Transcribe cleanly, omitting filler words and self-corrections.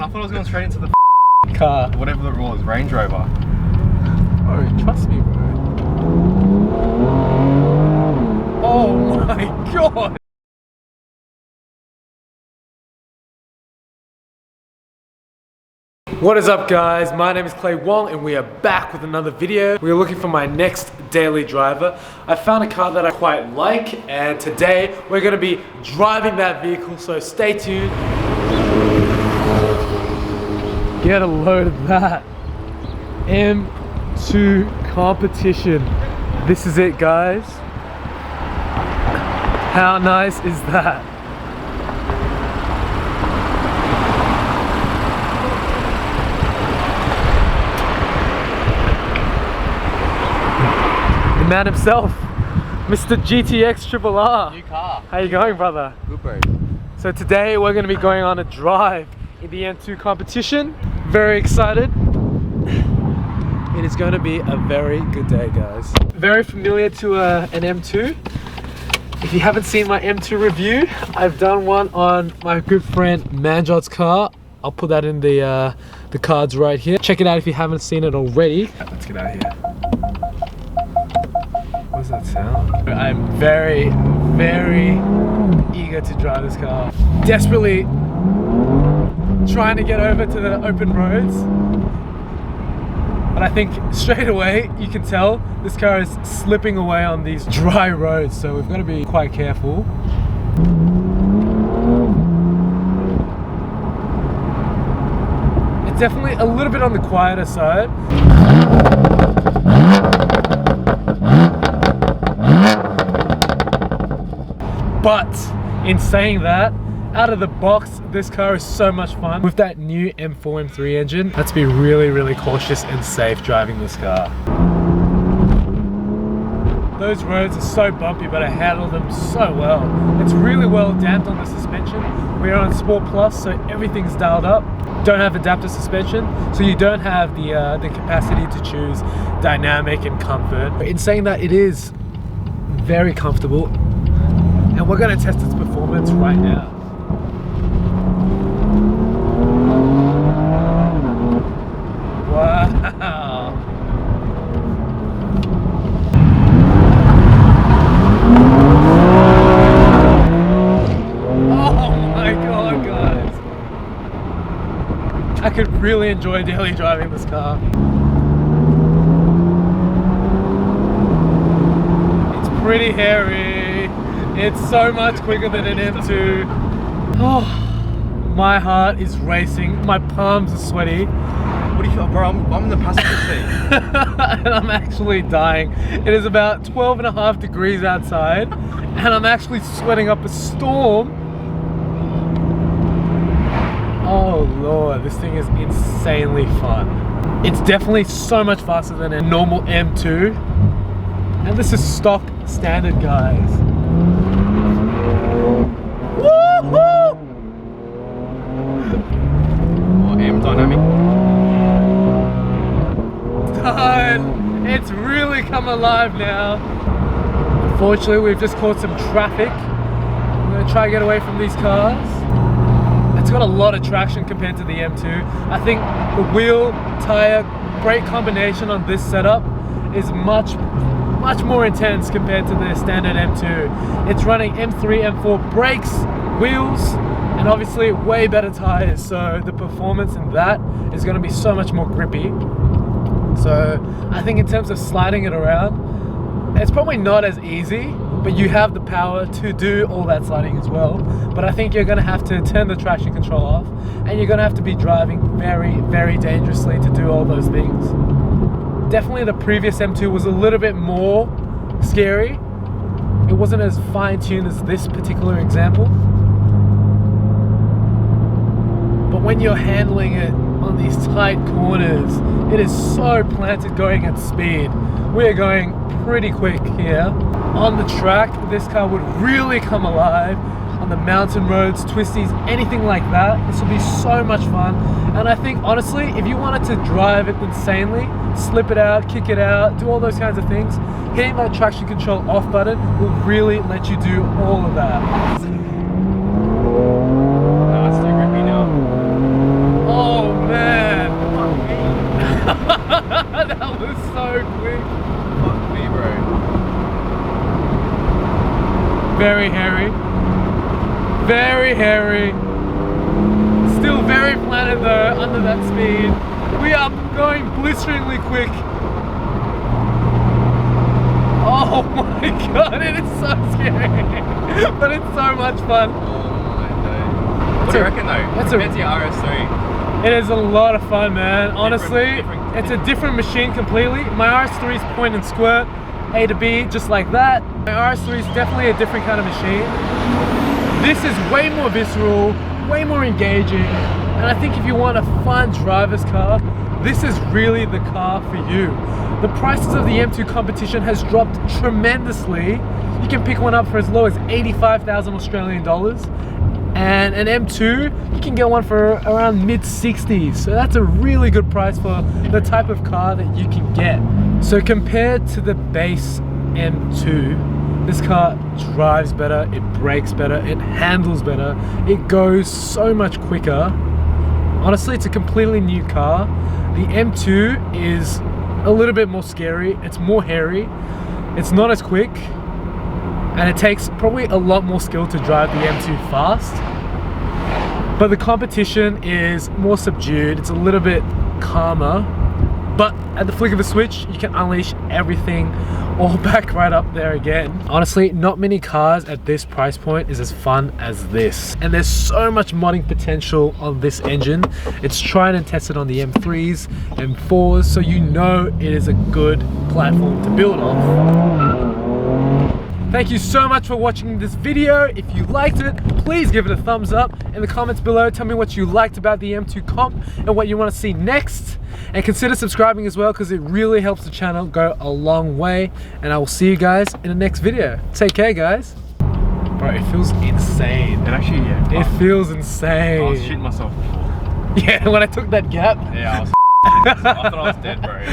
I thought I was going straight into the car. whatever it was, Range Rover. Oh, trust me, bro. Oh my god! What is up, guys? My name is Wong and we are back with another video. We are looking for my next daily driver. I found a car that I quite like and today we're going to be driving that vehicle, so stay tuned. Get a load of that. M2 Competition. This is it, guys. How nice is that? Man himself, Mr. GTX Triple R. New car. How you going, brother? Good, bro. So today we're going to be going on a drive in the M2 Competition. Very excited. It is going to be a very good day, guys. Very familiar to an M2. If you haven't seen my M2 review, I've done one on my good friend Manjot's car. I'll put that in the cards right here. Check it out if you haven't seen it already. Let's get out of here. What does that sound? I'm very, very eager to drive this car. Desperately trying to get over to the open roads. But I think straight away you can tell this car is slipping away on these dry roads, so we've got to be quite careful. It's definitely a little bit on the quieter side. But in saying that, out of the box, this car is so much fun. With that new M4, M3 engine, let's be really, really cautious and safe driving this car. Those roads are so bumpy, but I handle them so well. It's really well damped on the suspension. We're on Sport Plus, so everything's dialed up. Don't have adaptive suspension, so you don't have the capacity to choose dynamic and comfort. In saying that, it is very comfortable. And we're going to test its performance right now. Wow. Oh my god, guys. I could really enjoy daily driving this car. It's pretty hairy. It's so much quicker than an M2. Oh, my heart is racing. My palms are sweaty. What do you feel, bro? I'm in the passenger seat. And I'm actually dying. It is about 12.5 degrees outside, and I'm actually sweating up a storm. Oh Lord, this thing is insanely fun. It's definitely so much faster than a normal M2. And this is stock standard, guys. Woohoo! Or M dynamic. Done! It's really come alive now. Unfortunately, we've just caught some traffic. I'm gonna try to get away from these cars. It's got a lot of traction compared to the M2. I think the wheel, tire, brake combination on this setup is much more intense compared to the standard M2. It's running M3, M4 brakes, wheels, and obviously way better tires, so the performance in that is going to be so much more grippy. So I think in terms of sliding it around, it's probably not as easy, but you have the power to do all that sliding as well. But I think you're going to have to turn the traction control off, and you're going to have to be driving very, very dangerously to do all those things. Definitely the previous M2 was a little bit more scary. It wasn't as fine-tuned as this particular example. But when you're handling it on these tight corners, it is so planted going at speed. We are going pretty quick here. On the track, this car would really come alive. On the mountain roads, twisties, anything like that, this will be so much fun. And I think honestly, if you wanted to drive it insanely, slip it out, kick it out, do all those kinds of things, hitting that traction control off button will really let you do all of that. It's too grippy now. Very hairy. Very hairy. Still very planted though, under that speed. We are going blisteringly quick. Oh my god, it is so scary. But it's so much fun. Oh my day. What do you reckon though? That's Compared to your RS3. It is a lot of fun, man. Honestly, different. it's a different machine completely. My RS3 is point and squirt, A to B, just like that. My RS3 is definitely a different kind of machine. This is way more visceral, way more engaging, and I think if you want a fun driver's car, this is really the car for you. The prices of the M2 Competition has dropped tremendously. You can pick one up for as low as 85,000 Australian dollars. And an M2, you can get one for around mid-60s. So that's a really good price for the type of car that you can get. So compared to the base M2, this car drives better, it brakes better, it handles better, it goes so much quicker. Honestly, it's a completely new car. The M2 is a little bit more scary, it's more hairy, it's not as quick, and it takes probably a lot more skill to drive the M2 fast. But the Competition is more subdued, it's a little bit calmer, but at the flick of a switch, you can unleash everything all back right up there again. Honestly, not many cars at this price point is as fun as this. And there's so much modding potential on this engine. It's tried and tested on the M3s, M4s, so you know it is a good platform to build off. Thank you so much for watching this video. If you liked it, please give it a thumbs up. In the comments below, tell me what you liked about the M2 Comp and what you want to see next. And consider subscribing as well, because it really helps the channel go a long way. And I will see you guys in the next video. Take care, guys. Bro, it feels insane. It actually, yeah. It feels insane. I was shitting myself before. Yeah, when I took that gap. Yeah, I thought I was dead, bro.